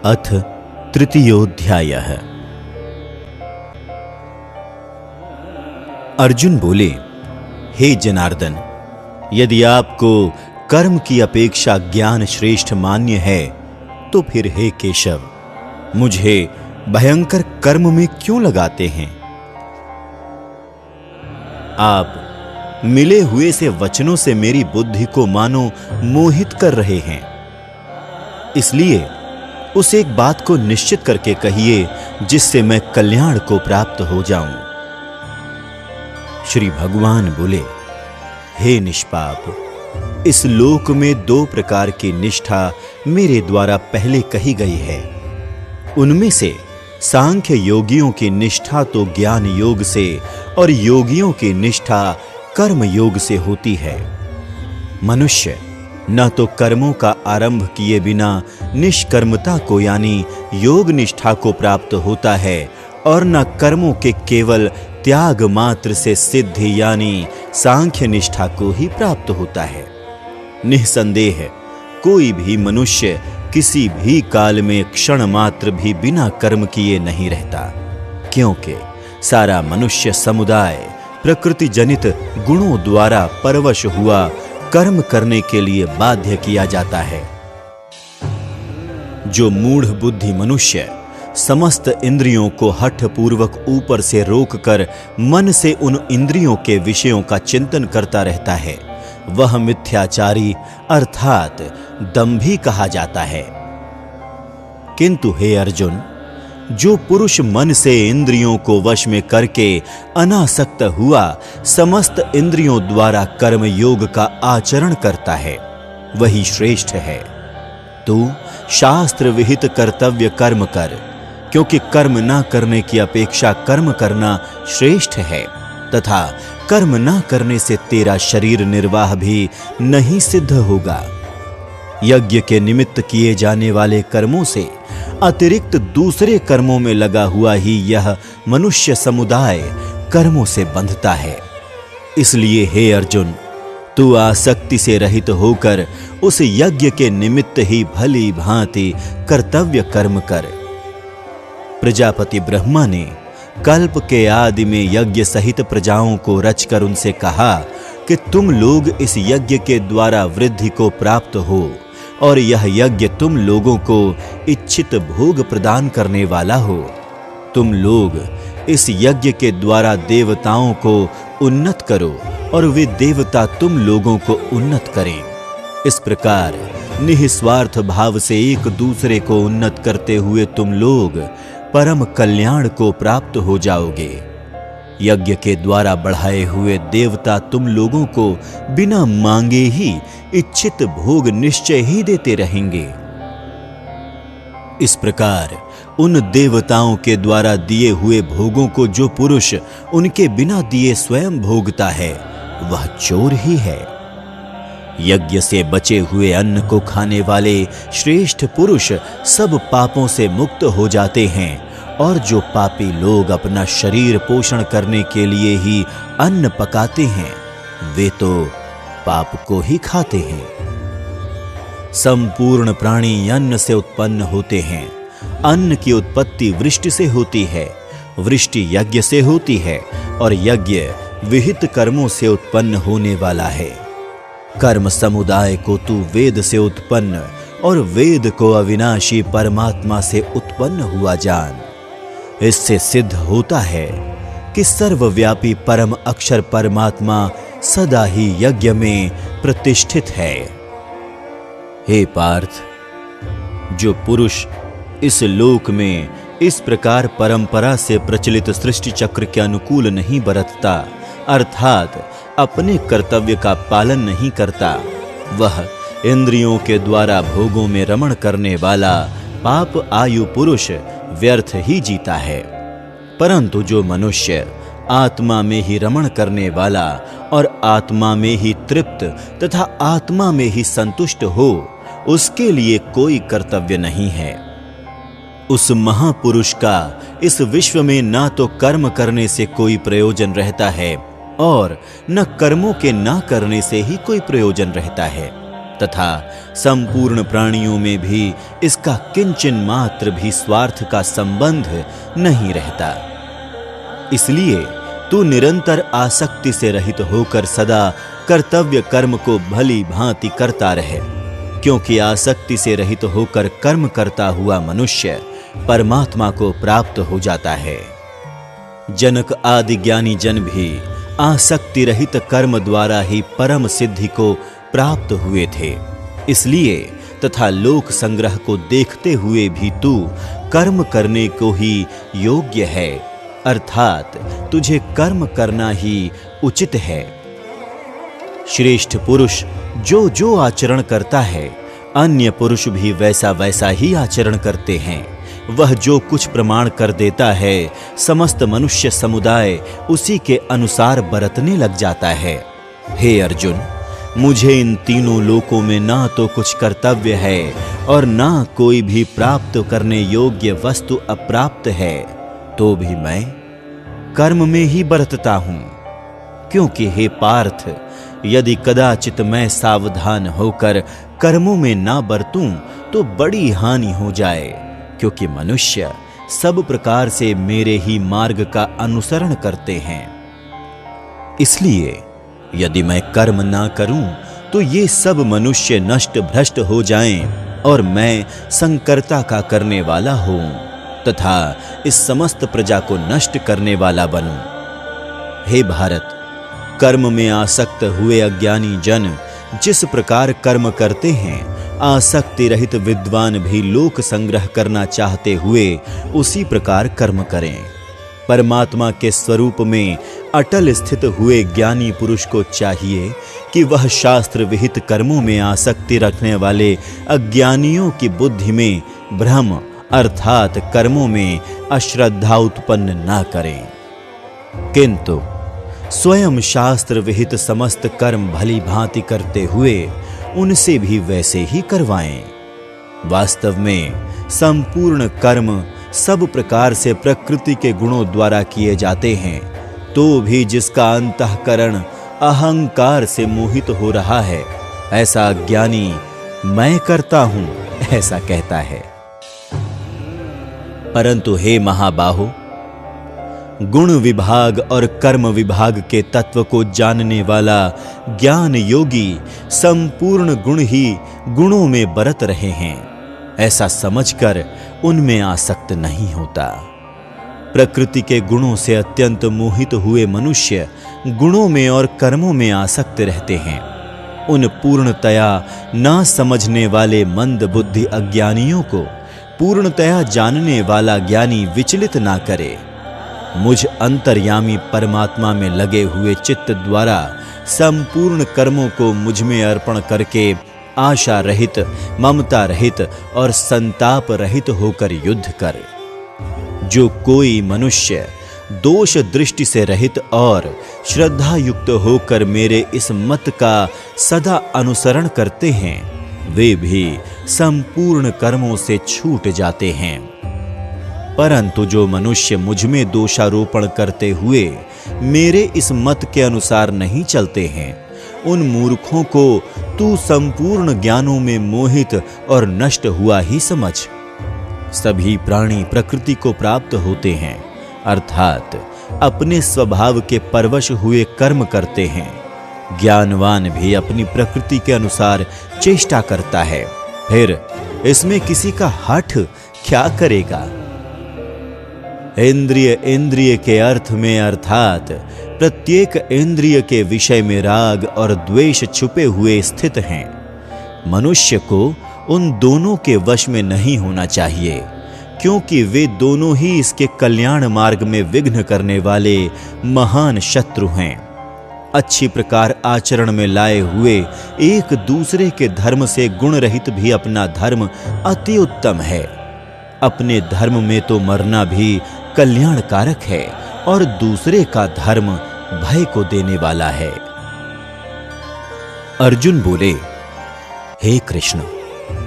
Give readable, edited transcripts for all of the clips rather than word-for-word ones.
अथ तृतीयोऽध्यायः। अर्जुन बोले, हे जनार्दन, यदि आपको कर्म की अपेक्षा ज्ञान श्रेष्ठ मान्य है तो फिर हे केशव, मुझे भयंकर कर्म में क्यों लगाते हैं? आप मिले हुए से वचनों से मेरी बुद्धि को मानो मोहित कर रहे हैं, इसलिए उस एक बात को निश्चित करके कहिए जिससे मैं कल्याण को प्राप्त हो जाऊं। श्री भगवान बोले, हे निष्पाप, इस लोक में दो प्रकार की निष्ठा मेरे द्वारा पहले कही गई है। उनमें से सांख्य योगियों की निष्ठा तो ज्ञान योग से और योगियों की निष्ठा कर्म योग से होती है। मनुष्य न तो कर्मों का आरंभ किए बिना निष्कर्मता को यानी योग निष्ठा को प्राप्त होता है और न कर्मों के केवल त्याग मात्र से सिद्धि यानी सांख्य निष्ठा को ही प्राप्त होता है। निःसंदेह कोई भी मनुष्य किसी भी काल में क्षण मात्र भी बिना कर्म किए नहीं रहता, क्योंकि सारा मनुष्य समुदाय प्रकृति जनित गुणों द्वारा परवश हुआ कर्म करने के लिए बाध्य किया जाता है। जो मूढ़ बुद्धि मनुष्य समस्त इंद्रियों को हठ पूर्वक ऊपर से रोककर मन से उन इंद्रियों के विषयों का चिंतन करता रहता है, वह मिथ्याचारी अर्थात दंभी कहा जाता है। किंतु हे अर्जुन, जो पुरुष मन से इंद्रियों को वश में करके अनासक्त हुआ समस्त इंद्रियों द्वारा कर्म योग का आचरण करता है, वही श्रेष्ठ है। तू शास्त्र विहित कर्तव्य कर्म कर, क्योंकि कर्म ना करने की अपेक्षा कर्म करना श्रेष्ठ है, तथा कर्म ना करने से तेरा शरीर निर्वाह भी नहीं सिद्ध होगा। यज्ञ के निमित्त किए जाने वाले कर्मों से अतिरिक्त दूसरे कर्मों में लगा हुआ ही यह मनुष्य समुदाय कर्मों से बंधता है। इसलिए हे अर्जुन, तू आसक्ति से रहित होकर उस यज्ञ के निमित्त ही भली भांति कर्तव्य कर्म कर। प्रजापति ब्रह्मा ने कल्प के आदि में यज्ञ सहित प्रजाओं को रचकर उनसे कहा कि तुम लोग इस यज्ञ के द्वारा वृद्धि को प्राप्त हो और यह यज्ञ तुम लोगों को इच्छित भोग प्रदान करने वाला हो। तुम लोग इस यज्ञ के द्वारा देवताओं को उन्नत करो और वे देवता तुम लोगों को उन्नत करें। इस प्रकार निस्वार्थ भाव से एक दूसरे को उन्नत करते हुए तुम लोग परम कल्याण को प्राप्त हो जाओगे। यज्ञ के द्वारा बढ़ाए हुए देवता तुम लोगों को बिना मांगे ही इच्छित भोग निश्चय ही देते रहेंगे। इस प्रकार उन देवताओं के द्वारा दिए हुए भोगों को जो पुरुष उनके बिना दिए स्वयं भोगता है, वह चोर ही है। यज्ञ से बचे हुए अन्न को खाने वाले श्रेष्ठ पुरुष सब पापों से मुक्त हो जाते हैं, और जो पापी लोग अपना शरीर पोषण करने के लिए ही अन्न पकाते हैं, वे तो पाप को ही खाते हैं। संपूर्ण प्राणी अन्न से उत्पन्न होते हैं। अन्न की उत्पत्ति वृष्टि से होती है, वृष्टि यज्ञ से होती है, और यज्ञ विहित कर्मों से उत्पन्न होने वाला है। कर्म समुदाय को तू वेद से उत्पन्न और वेद को अविनाशी परमात्मा से उत्पन्न हुआ जान। इससे सिद्ध होता है कि सर्वव्यापी परम अक्षर परमात्मा सदा ही यज्ञ में प्रतिष्ठित है। हे पार्थ, जो पुरुष इस लोक में इस प्रकार परंपरा से प्रचलित सृष्टि चक्र के अनुकूल नहीं बरतता, अर्थात अपने कर्तव्य का पालन नहीं करता, वह इंद्रियों के द्वारा भोगों में रमण करने वाला पाप आयु पुरुष व्यर्थ ही जीता है। परंतु जो मनुष्य आत्मा में ही रमण करने वाला और आत्मा में ही तृप्त तथा आत्मा में ही संतुष्ट हो, उसके लिए कोई कर्तव्य नहीं है। उस महापुरुष का इस विश्व में ना तो कर्म करने से कोई प्रयोजन रहता है और न कर्मों के ना करने से ही कोई प्रयोजन रहता है, तथा संपूर्ण प्राणियों में भी इसका किंचन मात्र भी स्वार्थ का संबंध नहीं रहता। इसलिए तू निरंतर आसक्ति से रहित होकर सदा कर्तव्य कर्म को भली भांति करता रहे, क्योंकि आसक्ति से रहित होकर कर्म करता हुआ मनुष्य परमात्मा को प्राप्त हो जाता है। जनक आदि ज्ञानी जन भी आसक्ति रहित कर्म द्वारा ही परम सिद्धि को प्राप्त हुए थे। इसलिए तथा लोक संग्रह को देखते हुए भी तू कर्म करने को ही योग्य है, अर्थात तुझे कर्म करना ही उचित है। श्रेष्ठ पुरुष जो जो आचरण करता है, अन्य पुरुष भी वैसा वैसा ही आचरण करते हैं। वह जो कुछ प्रमाण कर देता है, समस्त मनुष्य समुदाय उसी के अनुसार बरतने लग जाता है। हे अर्जुन, मुझे इन तीनों लोकों में ना तो कुछ कर्तव्य है और ना कोई भी प्राप्त करने योग्य वस्तु अप्राप्त है, तो भी मैं कर्म में ही बरतता हूं। क्योंकि हे पार्थ, यदि कदाचित मैं सावधान होकर कर्मों में ना बरतूं तो बड़ी हानि हो जाए, क्योंकि मनुष्य सब प्रकार से मेरे ही मार्ग का अनुसरण करते हैं। इसलिए यदि मैं कर्म ना करूं तो ये सब मनुष्य नष्ट भ्रष्ट हो जाएं और मैं संकर्ता का करने वाला हूं तथा इस समस्त प्रजा को नष्ट करने वाला बनूं। हे भारत, कर्म में आसक्त हुए अज्ञानी जन जिस प्रकार कर्म करते हैं, आसक्ति रहित विद्वान भी लोक संग्रह करना चाहते हुए उसी प्रकार कर्म करें। परमात्मा के स्वरूप में अटल स्थित हुए ज्ञानी पुरुष को चाहिए कि वह शास्त्र विहित कर्मों में आसक्ति रखने वाले अज्ञानियों की बुद्धि में भ्रम अर्थात कर्मों में अश्रद्धा उत्पन्न ना करें, किंतु स्वयं शास्त्र विहित समस्त कर्म भली भांति करते हुए उनसे भी वैसे ही करवाएं। वास्तव में संपूर्ण कर्म सब प्रकार से प्रकृति के गुणों द्वारा किए जाते हैं, तो भी जिसका अंतःकरण अहंकार से मोहित हो रहा है, ऐसा ज्ञानी मैं करता हूं ऐसा कहता है। परंतु हे महाबाहो, गुण विभाग और कर्म विभाग के तत्व को जानने वाला ज्ञान योगी संपूर्ण गुण ही गुणों में बरत रहे हैं, ऐसा समझकर उनमें आसक्त नहीं होता। प्रकृति के गुणों से अत्यंत मोहित हुए मनुष्य गुणों में और कर्मों में आसक्त रहते हैं। उन पूर्णतया ना समझने वाले मंद बुद्धि अज्ञानियों को पूर्णतया जानने वाला ज्ञानी विचलित ना करे। मुझ अंतर्यामी परमात्मा में लगे हुए चित्त द्वारा संपूर्ण कर्मों को मुझ में अर्पण करके आशा रहित, ममता रहित और संताप रहित होकर युद्ध कर। जो कोई मनुष्य दोष दृष्टि से रहित और श्रद्धा युक्त होकर मेरे इस मत का सदा अनुसरण करते हैं, वे भी संपूर्ण कर्मों से छूट जाते हैं। परंतु जो मनुष्य मुझ में दोषारोपण करते हुए मेरे इस मत के अनुसार नहीं चलते हैं, उन मूर्खों को तू संपूर्ण ज्ञानों में मोहित और नष्ट हुआ ही समझ। सभी प्राणी प्रकृति को प्राप्त होते हैं, अर्थात अपने स्वभाव के परवश हुए कर्म करते हैं। ज्ञानवान भी अपनी प्रकृति के अनुसार चेष्टा करता है, फिर इसमें किसी का हठ क्या करेगा। इंद्रिय के अर्थ में अर्थात प्रत्येक इंद्रिय के विषय में राग और द्वेष छुपे हुए स्थित हैं। मनुष्य को उन दोनों के वश में नहीं होना चाहिए, क्योंकि वे दोनों ही इसके कल्याण मार्ग में विघ्न करने वाले महान शत्रु हैं। अच्छी प्रकार आचरण में लाए हुए एक दूसरे के धर्म से गुण रहित भी अपना धर्म अति उत्तम है। अपने धर्म में तो मरना भी कल्याणकारक है और दूसरे का धर्म भय को देने वाला है। अर्जुन बोले, हे कृष्ण,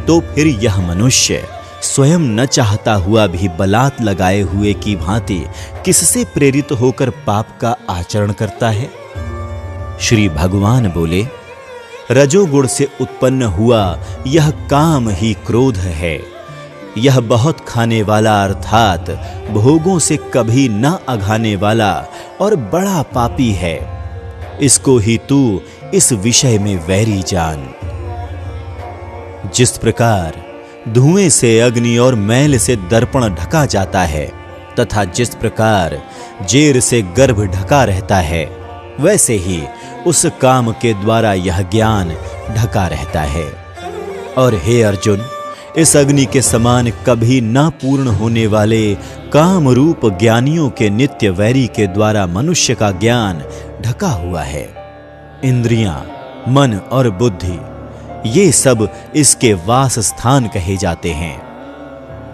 तो फिर यह मनुष्य स्वयं न चाहता हुआ भी बलात लगाए हुए की भांति किससे प्रेरित होकर पाप का आचरण करता है? श्री भगवान बोले, रजोगुण से उत्पन्न हुआ यह काम ही क्रोध है। यह बहुत खाने वाला अर्थात भोगों से कभी न अघाने वाला और बड़ा पापी है। इसको ही तू इस विषय में वैरी जान। जिस प्रकार धुएं से अग्नि और मैल से दर्पण ढका जाता है तथा जिस प्रकार जेर से गर्भ ढका रहता है, वैसे ही उस काम के द्वारा यह ज्ञान ढका रहता है। और हे अर्जुन, इस अग्नि के समान कभी न पूर्ण होने वाले काम रूप ज्ञानियों के नित्य वैरी के द्वारा मनुष्य का ज्ञान ढका हुआ है। इंद्रियां, मन और बुद्धि ये सब इसके वास स्थान कहे जाते हैं।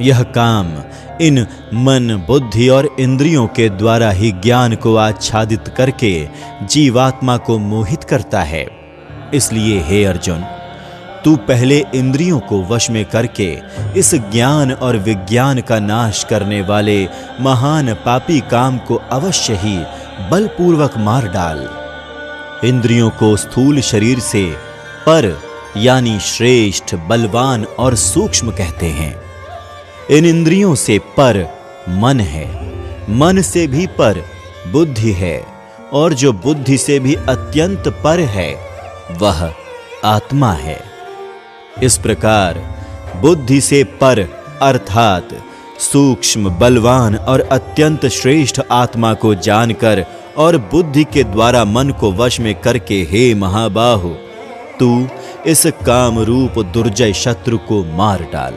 यह काम इन मन, बुद्धि और इंद्रियों के द्वारा ही ज्ञान को आच्छादित करके जीवात्मा को मोहित करता है। इसलिए हे अर्जुन, तू पहले इंद्रियों को वश में करके इस ज्ञान और विज्ञान का नाश करने वाले महान पापी काम को अवश्य ही बलपूर्वक मार डाल। इंद्रियों को स्थूल शरीर से पर यानी श्रेष्ठ, बलवान और सूक्ष्म कहते हैं। इन इंद्रियों से पर मन है, मन से भी पर बुद्धि है, और जो बुद्धि से भी अत्यंत पर है वह आत्मा है। इस प्रकार बुद्धि से पर अर्थात सूक्ष्म, बलवान और अत्यंत श्रेष्ठ आत्मा को जानकर और बुद्धि के द्वारा मन को वश में करके हे महाबाहु, तू इस काम रूप दुर्जय शत्रु को मार डाल।